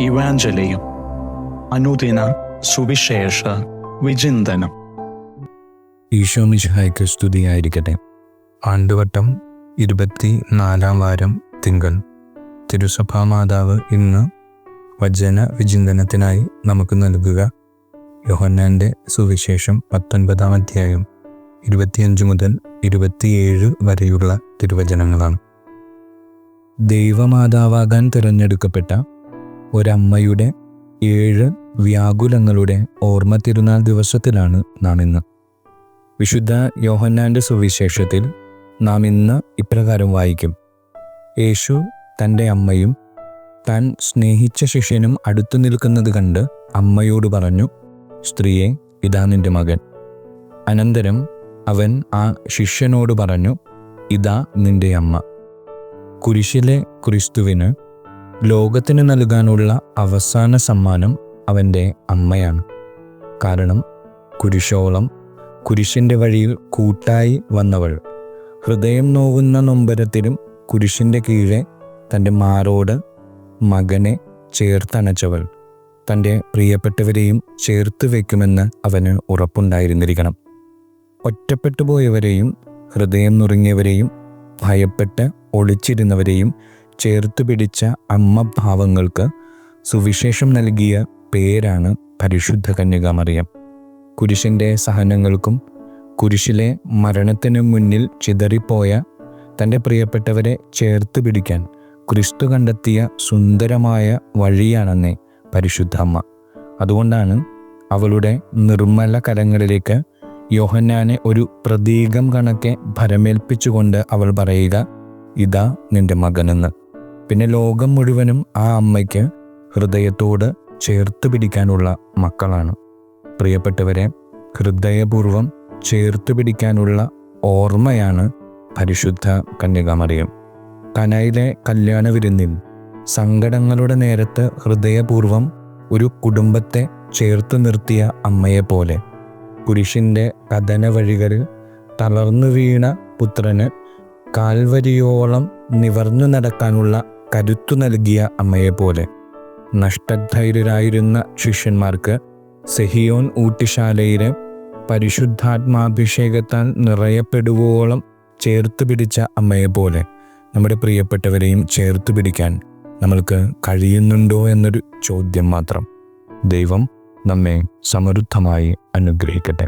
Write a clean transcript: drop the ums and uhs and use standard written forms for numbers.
ഇവാഞ്ചലിയും അനുദിന സുവിശേഷ വിചിന്തനം. ഈശോ മിശിഹായ്ക്ക് സ്തുതിയായിരിക്കട്ടെ. ആണ്ടുവട്ടം 24-ാം വാരം തിങ്കൾ. തിരുസഭാമാതാവ് ഇന്ന് വചന വിചിന്തനത്തിനായി നമുക്ക് നൽകുക യോഹന്നാന്റെ സുവിശേഷം 19-ാം അധ്യായം 25 മുതൽ 27 വരെയുള്ള തിരുവചനങ്ങളാണ്. ദൈവമാതാവാകാൻ തിരഞ്ഞെടുക്കപ്പെട്ട ഒരമ്മയുടെ 7 വ്യാകുലങ്ങളുടെ ഓർമ്മ തിരുനാൾ ദിവസത്തിലാണ് നാം ഇന്ന്. വിശുദ്ധ യോഹന്നാന്റെ സുവിശേഷത്തിൽ നാം ഇന്ന് ഇപ്രകാരം വായിക്കും: യേശു തൻ്റെ അമ്മയും താൻ സ്നേഹിച്ച ശിഷ്യനും അടുത്തു നിൽക്കുന്നത് കണ്ട് അമ്മയോട് പറഞ്ഞു, സ്ത്രീയെ, ഇതാ നിന്റെ മകൻ. അനന്തരം അവൻ ആ ശിഷ്യനോട് പറഞ്ഞു, ഇതാ നിന്റെ അമ്മ. കുരിശിലെ ക്രിസ്തുവിന് ലോകത്തിന് നൽകാനുള്ള അവസാന സമ്മാനം അവൻ്റെ അമ്മയാണ്. കാരണം കുരിശോളം കുരിശിൻ്റെ വഴിയിൽ കൂട്ടായി വന്നവൾ, ഹൃദയം നോവുന്ന നൊമ്പരത്തിലും കുരിശിൻ്റെ കീഴെ തൻ്റെ മാറോട് മകനെ ചേർത്തണച്ചവൾ, തൻ്റെ പ്രിയപ്പെട്ടവരെയും ചേർത്ത് വയ്ക്കുമെന്ന് അവന് ഉറപ്പുണ്ടായിരുന്നിരിക്കണം. ഒറ്റപ്പെട്ടുപോയവരെയും ഹൃദയം നുറുങ്ങിയവരെയും ഭയപ്പെട്ട് ഒളിച്ചിരുന്നവരെയും ചേർത്ത് പിടിച്ച അമ്മ ഭാവങ്ങൾക്ക് സുവിശേഷം നൽകിയ പേരാണ് പരിശുദ്ധ കന്യക മറിയം. കുരിശിൻ്റെ സഹനങ്ങൾക്കും കുരിശിലെ മരണത്തിനു മുന്നിൽ ചിതറിപ്പോയ തൻ്റെ പ്രിയപ്പെട്ടവരെ ചേർത്ത് പിടിക്കാൻ ക്രിസ്തു കണ്ടെത്തിയ സുന്ദരമായ വഴിയാണെന്നേ പരിശുദ്ധ അമ്മ. അതുകൊണ്ടാണ് അവളുടെ നിർമ്മല കരങ്ങളിലേക്ക് യോഹന്നാനെ ഒരു പ്രതീകം കണക്കെ ഭരമേൽപ്പിച്ചുകൊണ്ട് അവൾ പറയുക, ഇതാ നിന്റെ മകനെന്ന്. പിന്നെ ലോകം മുഴുവനും ആ അമ്മയ്ക്ക് ഹൃദയത്തോട് ചേർത്ത് പിടിക്കാനുള്ള മക്കളാണ്. പ്രിയപ്പെട്ടവരെ ഹൃദയപൂർവ്വം ചേർത്ത് പിടിക്കാനുള്ള ഓർമ്മയാണ് പരിശുദ്ധ കന്യകാമറിയം. കനായിലെ കല്യാണ വിരുന്നിൽ സങ്കടങ്ങളുടെ നേരത്ത് ഹൃദയപൂർവ്വം ഒരു കുടുംബത്തെ ചേർത്ത് നിർത്തിയ അമ്മയെപ്പോലെ കുരിശിൻ്റെ കഥന വഴികളിൽ തളർന്നു വീണ പുത്രന് കാൽവരിയോളം നിവർന്നു നടക്കാനുള്ള കരുത്തു നൽകിയ അമ്മയെപ്പോലെ നഷ്ടധൈര്യരായിരുന്ന ശിഷ്യന്മാർക്ക് സെഹിയോൻ ഊട്ടിശാലയിലെ പരിശുദ്ധാത്മാഭിഷേകത്താൽ നിറയപ്പെടുവോളം ചേർത്ത് പിടിച്ച അമ്മയെപ്പോലെ നമ്മുടെ പ്രിയപ്പെട്ടവരെയും ചേർത്ത് പിടിക്കാൻ നമ്മൾക്ക് കഴിയുന്നുണ്ടോ എന്നൊരു ചോദ്യം മാത്രം. ദൈവം നമ്മെ സമൃദ്ധമായി അനുഗ്രഹിക്കട്ടെ.